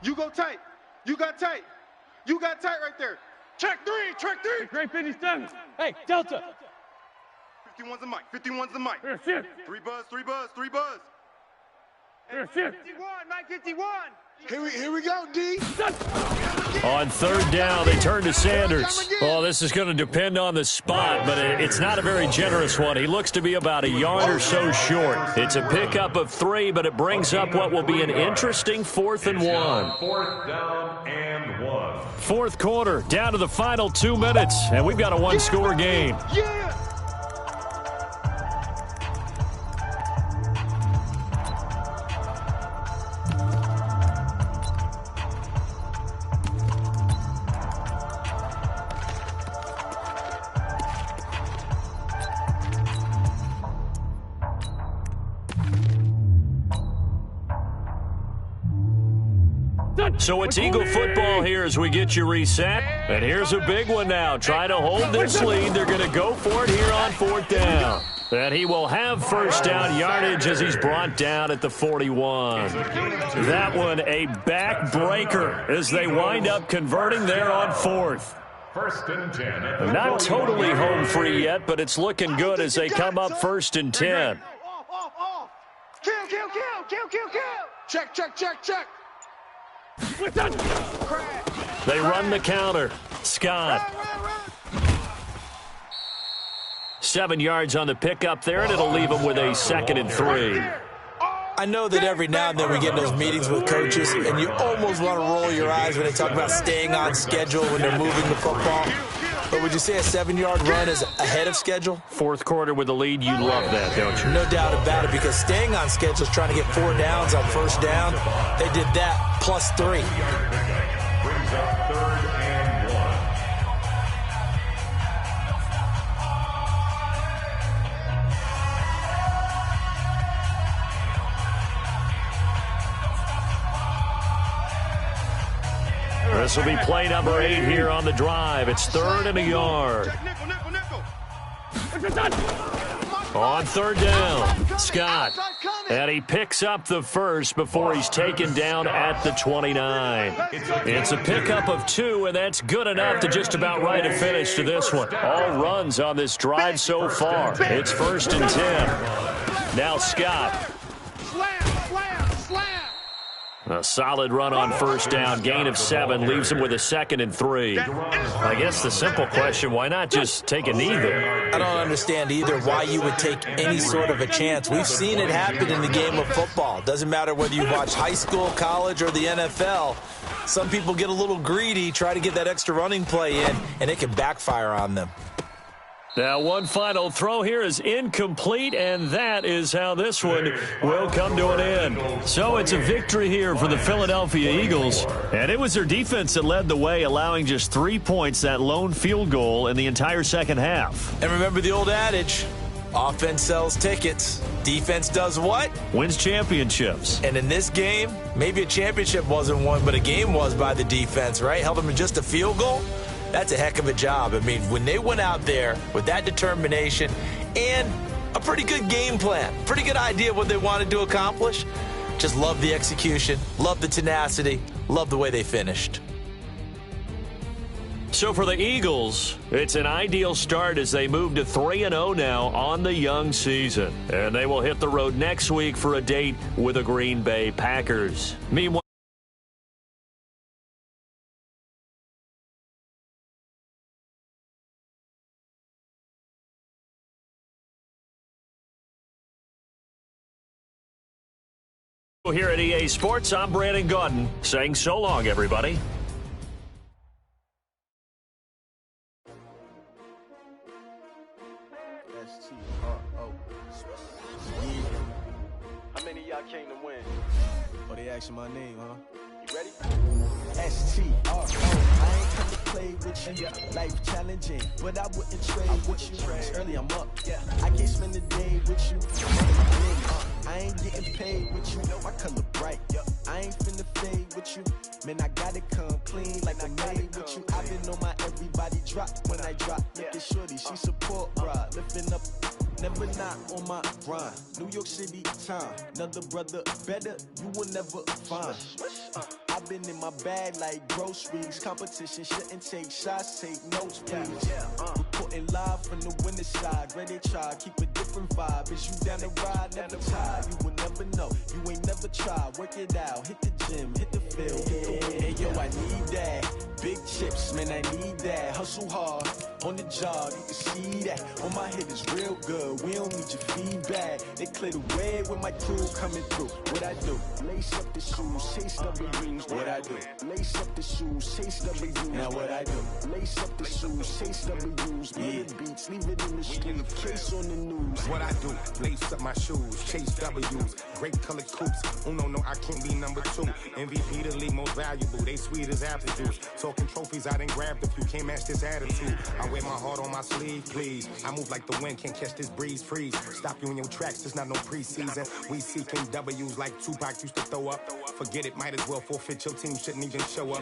You go tight. You got tight right there. Check 3. Great 57. Hey, Delta. 51's the mic. Here, shift. 3 buzz. Here, shift. 51, Mike 51. Here we go, D. On 3rd down, they turn to Sanders. Well, this is going to depend on the spot, but it's not a very generous one. He looks to be about a yard or so short. It's a pickup of 3, but it brings up what will be an interesting 4th and 1. 4th down and 1. Fourth quarter, down to the final 2 minutes, and we've got a one-score game. Yeah. So it's Eagle football here as we get you reset. And here's a big one now. Try to hold this lead. They're going to go for it here on 4th down. And he will have first down yardage as he's brought down at the 41. That one a backbreaker as they wind up converting there on 4th. 1st and 10. Not totally home free yet, but it's looking good as they come up 1st and 10. Off. Kill. Check. They run the counter. Scott. 7 yards on the pickup there, and it'll leave them with a 2nd and 3. I know that every now and then we get in those meetings with coaches, and you almost want to roll your eyes when they talk about staying on schedule when they're moving the football. But would you say a 7-yard run is ahead of schedule? Fourth quarter with the lead, you love that, don't you? No doubt about it, because staying on schedule is trying to get 4 downs on first down. They did that plus 3. Brings up 3rd and 1. This will be play number 8 here on the drive. It's 3rd and a yard. On 3rd down, Scott. And he picks up the first before he's taken down at the 29. It's a pickup of 2, and that's good enough to just about write a finish to this one. All runs on this drive so far. It's 1st and 10. Now Scott. A solid run on first down, gain of 7, leaves him with a 2nd and 3. I guess the simple question, why not just take a knee there? I don't understand either why you would take any sort of a chance. We've seen it happen in the game of football. Doesn't matter whether you watch high school, college, or the NFL. Some people get a little greedy, try to get that extra running play in, and it can backfire on them. Now, one final throw here is incomplete, and that is how this one will come to an end. So it's a victory here for the Philadelphia Eagles, and it was their defense that led the way, allowing just 3 points, that lone field goal in the entire second half. And remember the old adage, offense sells tickets. Defense does what? Wins championships. And in this game, maybe a championship wasn't won, but a game was by the defense, right? Held them to just a field goal. That's a heck of a job. I mean, when they went out there with that determination and a pretty good game plan, pretty good idea of what they wanted to accomplish, just love the execution, love the tenacity, love the way they finished. So for the Eagles, it's an ideal start as they move to 3-0 now on the young season. And they will hit the road next week for a date with the Green Bay Packers. Meanwhile, here at EA Sports, I'm Brandon Gaudin saying so long, everybody. How many of y'all came to win? Oh, they asking my name, huh? You ready? STRO. I ain't come to play with you. Life challenging, but I wouldn't trade with you. It's early, I'm up. I can't spend the day with you. I ain't getting paid with you. My color bright. I ain't finna fade with you. Man, I gotta come clean like I made with you. I've been on my everybody drop when I drop. Look at shorty, she support rod. Lifting up, never not on my grind. New York City time. Another brother better, you will never find. I've been in my bag like groceries. Competition shouldn't take shots, take notes, please. Reporting live from the winning side. Ready to try, keep a different vibe. Is you down the ride, never tired. You will never know, you ain't never tried. Work it out, hit the gym, hit the field, hit the win. Hey yo, I need that. Big chips, man, I need that. Hustle hard, on the job, you can see that. On my head is real good, we don't need your feedback. They clear the way with my crew coming through. What I do? Lace up the shoes, chase W's. What I do? Lace up the shoes, chase W's. Now what I do? Lace up the shoes, chase W's. Beat the beats, leave it in the street, case on the news. What I do? Lace up my shoes, chase W's. Great colored coops. Oh no, I can't be number 2. MVP the league most valuable. They sweet as apple juice. Talking trophies, I done grabbed a few. Can't match this attitude. I wear my heart on my sleeve, please. I move like the wind, can't catch this breeze. Freeze. Stop you in your tracks. It's not no preseason. We seeking W's like Tupac used to throw up. Forget it, might as well forfeit. Your team shouldn't even show up.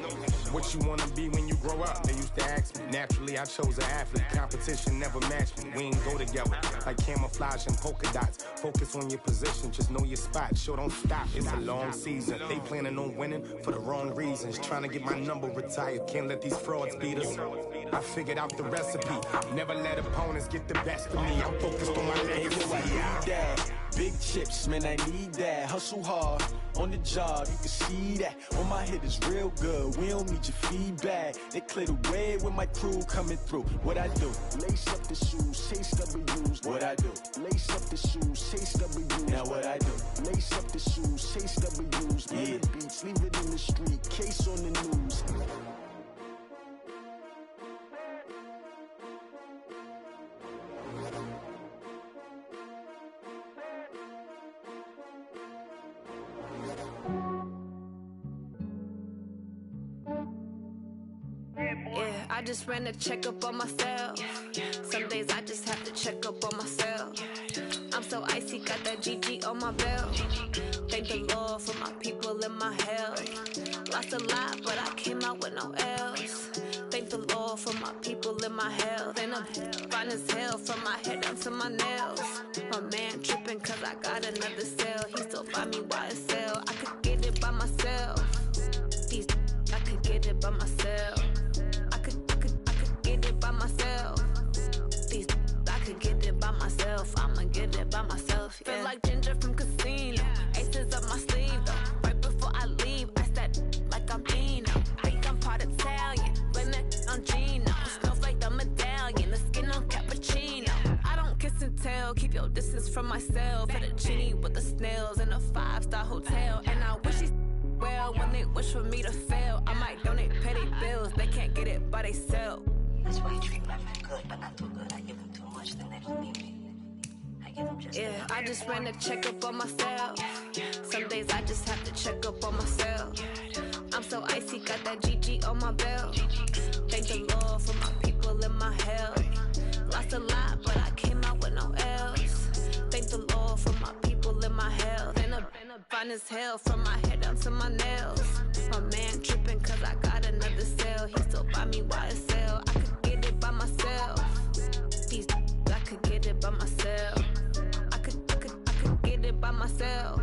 What you wanna be when you grow up? They used to ask me. Naturally, I chose an athlete. Competition never matched me. We ain't go together like camouflage and polka dots. Focus on your position, just know your spot. Sure, don't stop. It's a long season. They planning on winning for the wrong reasons. Trying to get my number retired. Can't let these frauds beat us. I figured out the recipe. Never let opponents get the best of me. I'm focused on my legacy. Big chips, man, I need that. Hustle hard, on the job, you can see that. On my head is real good, we don't need your feedback. They clear the way with my crew coming through. What I do? Lace up the shoes, chase W's. What I do? Lace up the shoes, chase W's. Now what I do? Lace up the shoes, chase W's. Beat the beats, leave it in the street, case on the news. Yeah, I just ran a checkup on myself. Some days I just have to check up on myself. I'm so icy, got that GG on my belt. Thank the Lord for my people and my health. Lost a lot, but I came out with no L's. Thank the Lord for my people and my health. And I'm fine as hell from my head down to my nails. My man tripping cause I got another cell. He still buy me YSL. I could get it by myself. These I could get it by myself. I could get it by myself. These I could get it by myself. I'ma get it by myself. Yeah. Feel like Ginger from Casino. Aces up my sleeve though. Right before I leave. from myself. At a genie with the snails in a 5-star hotel. And I wish these well when they wish for me to fail. I might donate petty bills, they can't get it by themselves. That's why you treat my friend good, but not too good. I give them too much, then they don't need me. I give them just yeah, I just ran a checkup on myself. Some days I just have to check up on myself. I'm so icy, got that GG on my belt. Thank the Lord for my people in my health. Lost a lot, but I came out with no else. Thank the Lord for my people in my health. And a fine as hell from my head down to my nails. My man tripping cause I got another cell. He still buy me YSL. I could get it by myself. These I could get it by myself. I could get it by myself.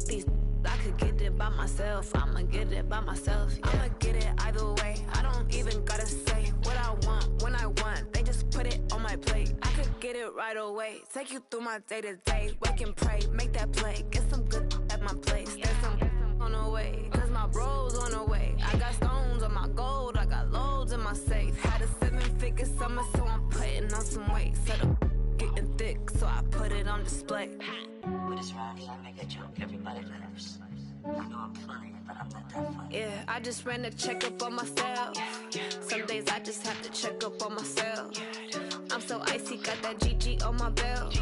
These I could get it by myself. I'ma get it by myself. Yeah. I'ma get it either way. I don't even gotta say what I want when I want. They just put it on my plate. I could get it right away. Take you through my day to day. Wake and pray, make that play. Get some good at my place. There's some on the way, cause my bro's on the way. I got stones on my gold. I got loads in my safe. Had a 7-figure summer, so I'm putting on some weight. Set up getting thick, so I put it on display. With this round, I make a joke, everybody laughs. I know I'm funny, but I'm not that funny. Yeah, I just ran a checkup on myself. Some days I just have to check up on myself. I'm so icy, got that GG on my belt.